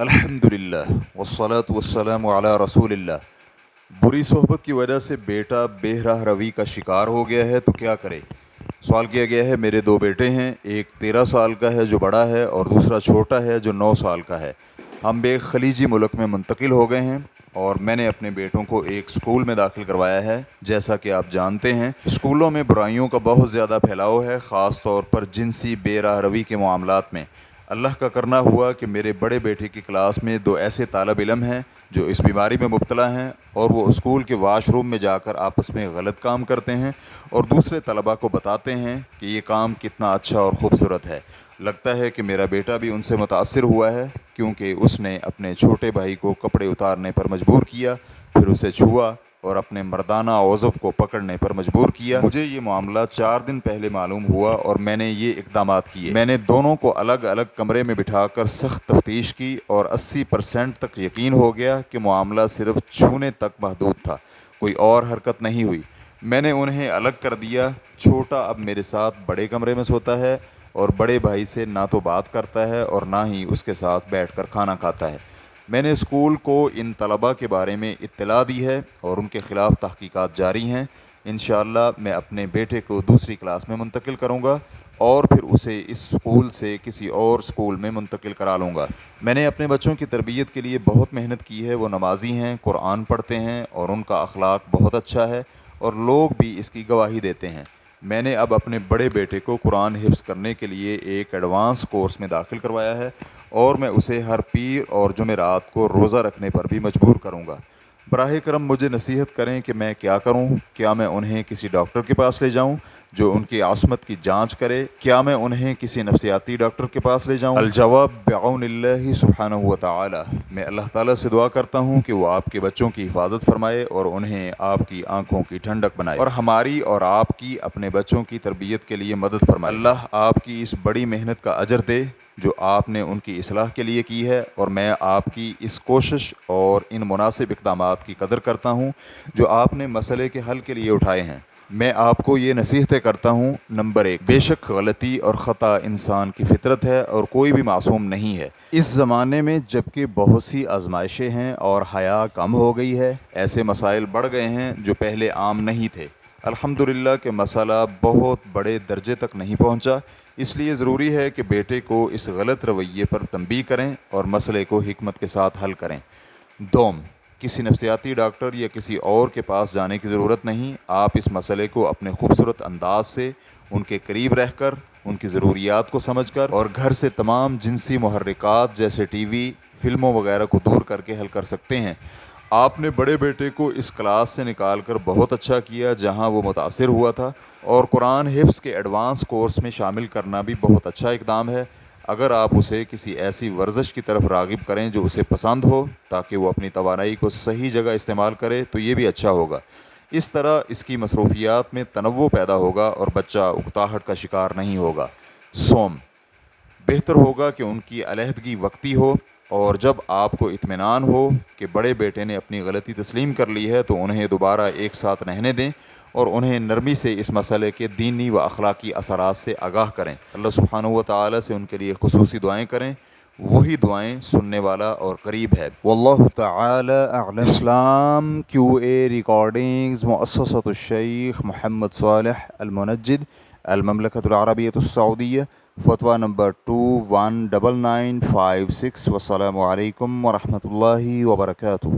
الحمدللہ والصلاة والسلام علی رسول اللہ۔ بری صحبت کی وجہ سے بیٹا بے راہ روی کا شکار ہو گیا ہے تو کیا کرے؟ سوال کیا گیا ہے۔ میرے دو بیٹے ہیں، ایک 13 سال کا ہے جو بڑا ہے اور دوسرا چھوٹا ہے جو 9 سال کا ہے۔ ہم ایک خلیجی ملک میں منتقل ہو گئے ہیں اور میں نے اپنے بیٹوں کو ایک اسکول میں داخل کروایا ہے۔ جیسا کہ آپ جانتے ہیں، اسکولوں میں برائیوں کا بہت زیادہ پھیلاؤ ہے، خاص طور پر جنسی بے راہ روی کے معاملات میں۔ اللہ کا کرنا ہوا کہ میرے بڑے بیٹے کی کلاس میں 2 ایسے طالب علم ہیں جو اس بیماری میں مبتلا ہیں، اور وہ اسکول کے واش روم میں جا کر آپس میں غلط کام کرتے ہیں اور دوسرے طلباء کو بتاتے ہیں کہ یہ کام کتنا اچھا اور خوبصورت ہے۔ لگتا ہے کہ میرا بیٹا بھی ان سے متاثر ہوا ہے، کیونکہ اس نے اپنے چھوٹے بھائی کو کپڑے اتارنے پر مجبور کیا، پھر اسے چھوا اور اپنے مردانہ عضو کو پکڑنے پر مجبور کیا۔ مجھے یہ معاملہ 4 دن پہلے معلوم ہوا اور میں نے یہ اقدامات کیے۔ میں نے دونوں کو الگ الگ کمرے میں بٹھا کر سخت تفتیش کی اور 80% تک یقین ہو گیا کہ معاملہ صرف چھونے تک محدود تھا، کوئی اور حرکت نہیں ہوئی۔ میں نے انہیں الگ کر دیا۔ چھوٹا اب میرے ساتھ بڑے کمرے میں سوتا ہے اور بڑے بھائی سے نہ تو بات کرتا ہے اور نہ ہی اس کے ساتھ بیٹھ کر کھانا کھاتا ہے۔ میں نے اسکول کو ان طلباء کے بارے میں اطلاع دی ہے اور ان کے خلاف تحقیقات جاری ہیں۔ انشاءاللہ میں اپنے بیٹے کو دوسری کلاس میں منتقل کروں گا اور پھر اسے اس اسکول سے کسی اور اسکول میں منتقل کرا لوں گا۔ میں نے اپنے بچوں کی تربیت کے لیے بہت محنت کی ہے۔ وہ نمازی ہیں، قرآن پڑھتے ہیں اور ان کا اخلاق بہت اچھا ہے اور لوگ بھی اس کی گواہی دیتے ہیں۔ میں نے اب اپنے بڑے بیٹے کو قرآن حفظ کرنے کے لیے ایک ایڈوانس کورس میں داخل کروایا ہے اور میں اسے ہر پیر اور جمعرات کو روزہ رکھنے پر بھی مجبور کروں گا۔ براہ کرم مجھے نصیحت کریں کہ میں کیا کروں۔ کیا میں انہیں کسی ڈاکٹر کے پاس لے جاؤں جو ان کی عصمت کی جانچ کرے؟ کیا میں انہیں کسی نفسیاتی ڈاکٹر کے پاس لے جاؤں؟ الجواب بعون اللہ سبحانہ و تعالی۔ میں اللہ تعالیٰ سے دعا کرتا ہوں کہ وہ آپ کے بچوں کی حفاظت فرمائے اور انہیں آپ کی آنکھوں کی ٹھنڈک بنائے اور ہماری اور آپ کی اپنے بچوں کی تربیت کے لیے مدد فرمائے۔ اللہ آپ کی اس بڑی محنت کا اجر دے جو آپ نے ان کی اصلاح کے لیے کی ہے، اور میں آپ کی اس کوشش اور ان مناسب اقدامات کی قدر کرتا ہوں جو آپ نے مسئلے کے حل کے لیے اٹھائے ہیں۔ میں آپ کو یہ نصیحتیں کرتا ہوں۔ نمبر 1، بے شک غلطی اور خطا انسان کی فطرت ہے اور کوئی بھی معصوم نہیں ہے۔ اس زمانے میں جبکہ بہت سی آزمائشیں ہیں اور حیا کم ہو گئی ہے، ایسے مسائل بڑھ گئے ہیں جو پہلے عام نہیں تھے۔ الحمدللہ کہ مسئلہ بہت بڑے درجے تک نہیں پہنچا، اس لیے ضروری ہے کہ بیٹے کو اس غلط رویے پر تنبیہ کریں اور مسئلے کو حکمت کے ساتھ حل کریں۔ دوم، کسی نفسیاتی ڈاکٹر یا کسی اور کے پاس جانے کی ضرورت نہیں۔ آپ اس مسئلے کو اپنے خوبصورت انداز سے، ان کے قریب رہ کر، ان کی ضروریات کو سمجھ کر اور گھر سے تمام جنسی محرکات جیسے ٹی وی، فلموں وغیرہ کو دور کر کے حل کر سکتے ہیں۔ آپ نے بڑے بیٹے کو اس کلاس سے نکال کر بہت اچھا کیا جہاں وہ متاثر ہوا تھا، اور قرآن حفظ کے ایڈوانس کورس میں شامل کرنا بھی بہت اچھا اقدام ہے۔ اگر آپ اسے کسی ایسی ورزش کی طرف راغب کریں جو اسے پسند ہو تاکہ وہ اپنی توانائی کو صحیح جگہ استعمال کرے تو یہ بھی اچھا ہوگا۔ اس طرح اس کی مصروفیات میں تنوع پیدا ہوگا اور بچہ اکتاہٹ کا شکار نہیں ہوگا۔ سوم، بہتر ہوگا کہ ان کی علیحدگی وقتی ہو، اور جب آپ کو اطمینان ہو کہ بڑے بیٹے نے اپنی غلطی تسلیم کر لی ہے تو انہیں دوبارہ ایک ساتھ رہنے دیں اور انہیں نرمی سے اس مسئلے کے دینی و اخلاقی اثرات سے آگاہ کریں۔ اللہ سبحانہ و تعالی سے ان کے لیے خصوصی دعائیں کریں، وہی دعائیں سننے والا اور قریب ہے۔ واللہ تعالی اعلم۔ اسلام QA ریکارڈنگز، مؤسسۃ الشیخ محمد صالح المنجد، المملکۃ العربیۃ السعودیہ، فتویٰ نمبر 219956۔ والسلام علیکم ورحمۃ اللہ وبرکاتہ۔